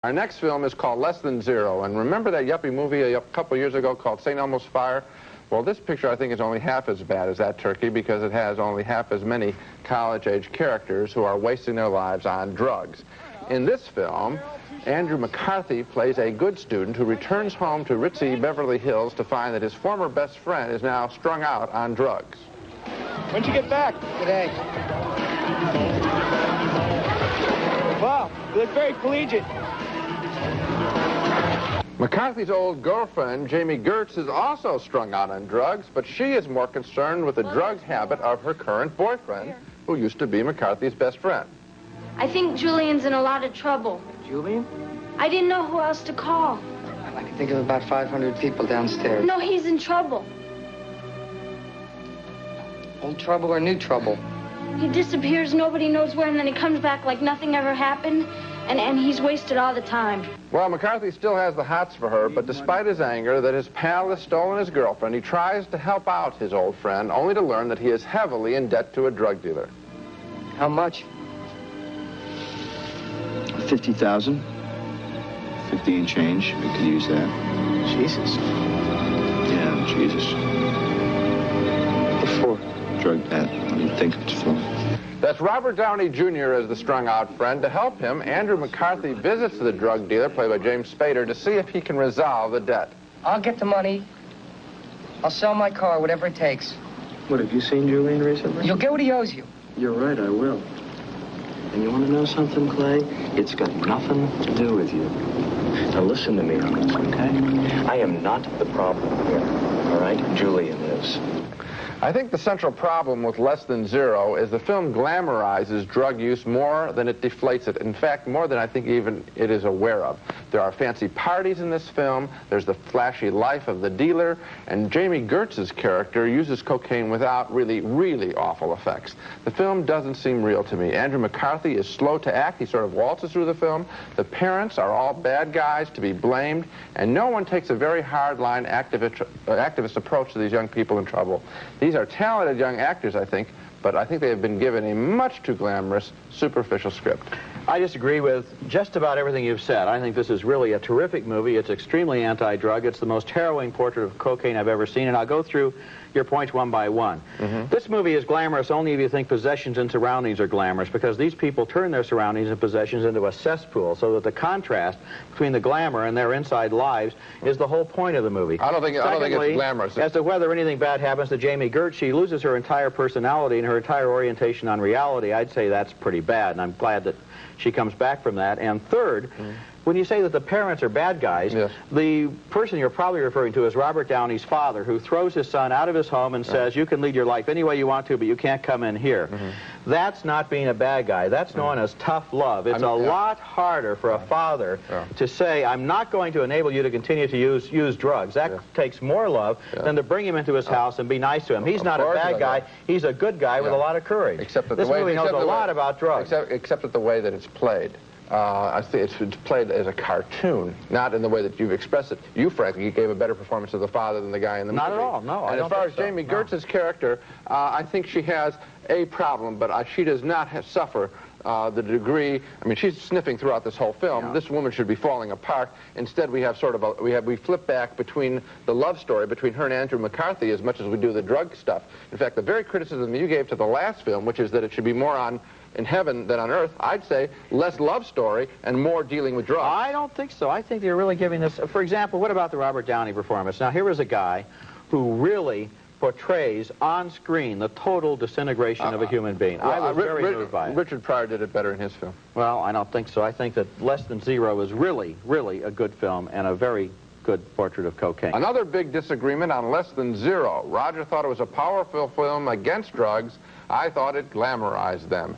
Our next film is called Less Than Zero, and remember that yuppie movie a couple years ago called St. Elmo's Fire? Well, this picture I think is only half as bad as that turkey because it has only half as many college-age characters who are wasting their lives on drugs. In this film, Andrew McCarthy plays a good student who returns home to ritzy Beverly Hills to find that his former best friend is now strung out on drugs. When'd you get back? Today. Wow, you look very collegiate. McCarthy's old girlfriend, Jamie Gertz, is also strung out on drugs, but she is more concerned with the drug habit of her current boyfriend, who used to be McCarthy's best friend. I think Julian's in a lot of trouble. Julian? I didn't know who else to call. I can think of about 500 people downstairs. No, he's in trouble. Old trouble or new trouble? He disappears, nobody knows where, and then he comes back like nothing ever happened, and he's wasted all the time. Well, McCarthy still has the hots for her, but despite his anger that his pal has stolen his girlfriend, he tries to help out his old friend, only to learn that he is heavily in debt to a drug dealer. How much? 50,000. 50 and change. We could use that. Jesus. Yeah, Jesus. Before. Drug debt. What do you think it's for? That's Robert Downey Jr. as the strung-out friend. To help him, Andrew McCarthy visits the drug dealer, played by James Spader, to see if he can resolve the debt. I'll get the money. I'll sell my car, whatever it takes. What, have you seen Julian recently? You'll get what he owes you. You're right, I will. And you want to know something, Clay? It's got nothing to do with you. Now listen to me on this, okay? I am not the problem here, all right? Julian is. I think the central problem with Less Than Zero is the film glamorizes drug use more than it deflates it. In fact, more than I think even it is aware of. There are fancy parties in this film, there's the flashy life of the dealer, and Jamie Gertz's character uses cocaine without really awful effects. The film doesn't seem real to me. Andrew McCarthy is slow to act, he sort of waltzes through the film. The parents are all bad guys to be blamed, and no one takes a very hard-line activist approach to these young people in trouble. These are talented young actors, I think, but I think they have been given a much too glamorous, superficial script. I disagree with just about everything you've said. I think this is really a terrific movie. It's extremely anti-drug. It's the most harrowing portrait of cocaine I've ever seen, and I'll go through your points one by one. This movie is glamorous only if you think possessions and surroundings are glamorous, because these people turn their surroundings and possessions into a cesspool, so that the contrast between the glamour and their inside lives is the whole point of the movie. I don't think it's glamorous. As to whether anything bad happens to Jamie Gertz, she loses her entire personality and her entire orientation on reality. I'd say that's pretty bad, and I'm glad that she comes back from that. And third, when you say that the parents are bad guys, yes, the person you're probably referring to is Robert Downey's father, who throws his son out of his home and says, you can lead your life any way you want to, but you can't come in here. That's not being a bad guy. That's known as tough love. It's a lot harder for a father to say, I'm not going to enable you to continue to use drugs. That takes more love than to bring him into his house and be nice to him. He's not a bad guy. He's a good guy with a lot of courage. Except that this movie knows a lot about drugs. Except that the way that it's played. I think it's played as a cartoon, not in the way that you've expressed it. You, frankly, gave a better performance of the father than the guy in the movie. Not at all, no. And as far as Jamie Gertz's character, I think she has a problem, but she does not suffer the degree. I mean, she's sniffing throughout this whole film. This woman should be falling apart. Instead, we have sort of we flip back between the love story between her and Andrew McCarthy as much as we do the drug stuff. In fact, the very criticism you gave to the last film, which is that it should be more in heaven than on earth, I'd say less love story and more dealing with drugs. I don't think so. I think they're really giving this. For example, what about the Robert Downey performance? Now, here is a guy who really portrays on screen the total disintegration of a human being. I was very moved by it. Richard Pryor did it better in his film. Well, I don't think so. I think that Less Than Zero is really a good film and a very good portrait of cocaine. Another big disagreement on Less Than Zero. Roger thought it was a powerful film against drugs. I thought it glamorized them.